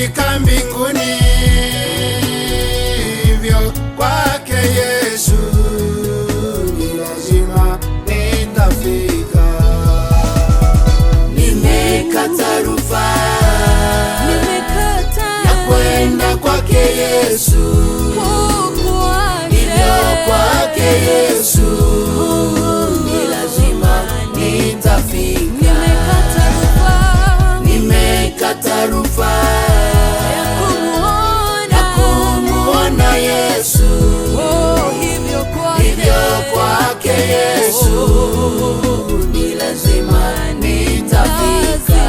kufika mbinguni, hivyo kwake Yesu ni lazima nitafika. Nimekata rufaa ya kwenda kwake Yesu, hivyo kwake Yesu ni lazima nitafika. Nimekata rufaa ya kumuona Yesu, hivyo kwake Yesu ni lazima nitafika.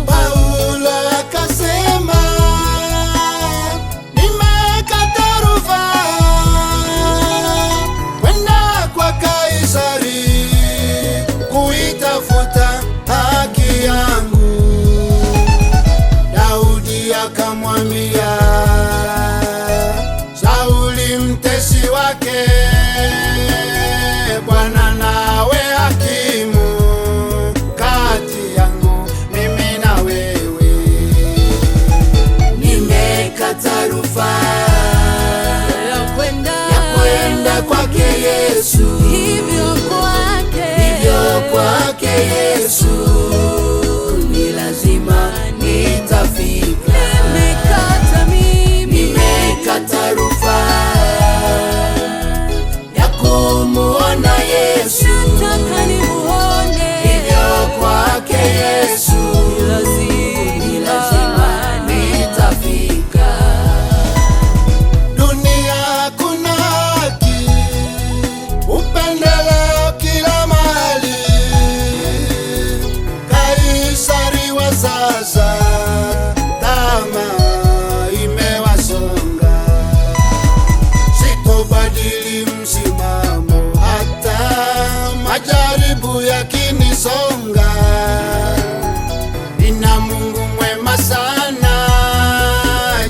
Paulo akasema, nimekata rufaa kwenda kwa Kaisari kuitafuta haki yangu. Daudi akamwambia Sauli mtesi wake, Bwana nawe hakimu kati yangu mimi na wewe. Nimekata rufaa ya kwenda kwake Yesu, hivyo kwake Yesu ni lazima nitafika. Nimekata rufaa ya kumuona Yesu, hivyo kwake Yesu ni lazima nitafika. Dunia hakuna haki, upendeleo kila mahali. Kaisari wa sasa tamaa imewasonga. Sitobadili msimamo hata majaribu yakinisonga. Nina Mungu mwema sana,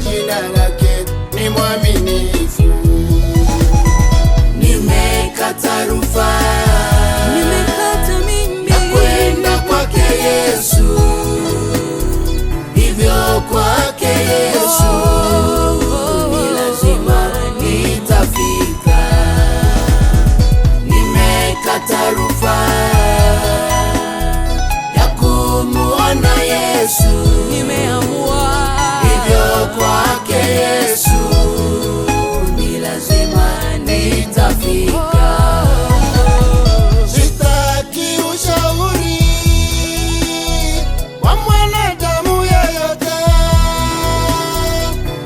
jina lake ni mwaminifu. Nimekata rufaa ya kwenda kwake Yesu, hivyo kwake Yesu ni lazima nitafika. Nimekata rufaa ya kumuona Yesu, hivyo kwake Yesu ni lazima nitafika. Sitaki ushauri wa mwanadamu yeyote.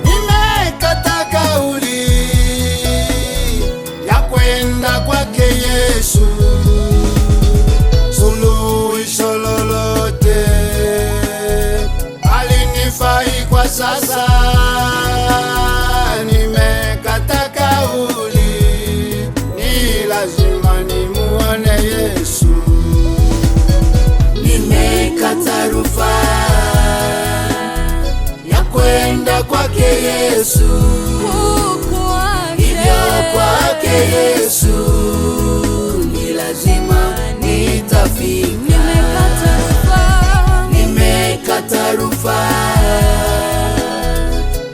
Nimekata kauli ya kwenda kwake Yesu. Suluhisho lolote halinifai kwa sasa. Nimekata kauli, ni lazima nimuone Yesu. Nimekata rufaa ya kwenda kwake Yesu, hivyo kwake Yesu ni lazima nitafika. Nimekata rufaa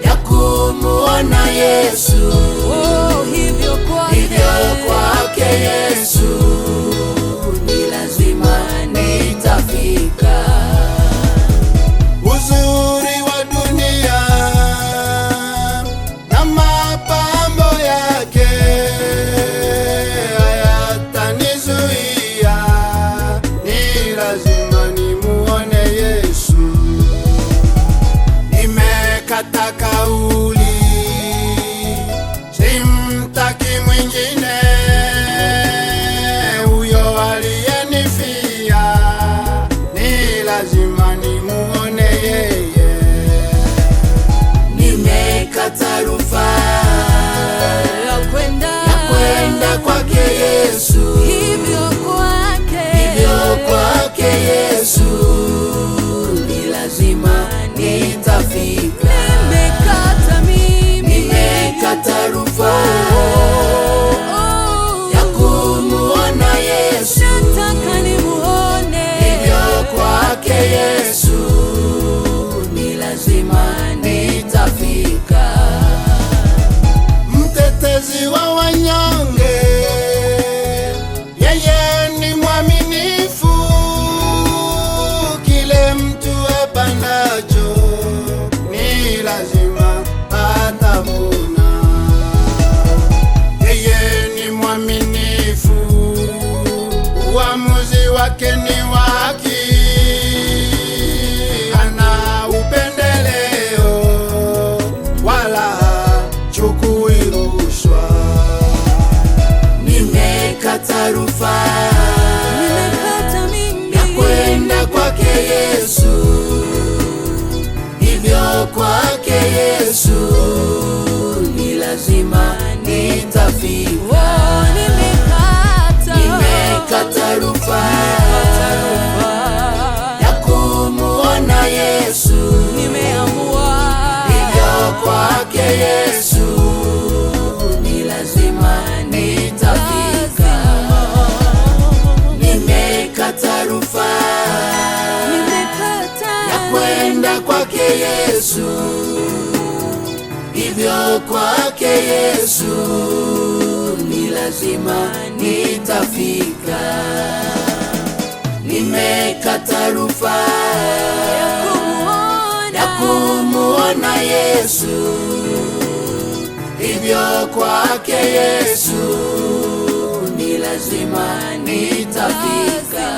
ya kumuona Yesu, hivyo kwake Yesu ni lazima nitafika. Uzuri wa dunia na mapambo yake hayatanizuia, ni lazima nimuone Yesu. Nimekata kauli sichukui rushwa. Nimekata rufaa na kwenda kwake Yesu, hivyo kwake Yesu ni lazima nitafika. Nimekata rufaa ya kumuona Yesu, hivyo kwake Yesu ni lazima nitafika. Nimekata rufaa ya kwenda kwake Yesu, hivyo kwake Yesu ni lazima nitafika. Nimekata rufaa ya kumuona Yesu, hivyo kwake Yesu ni lazima nitafika.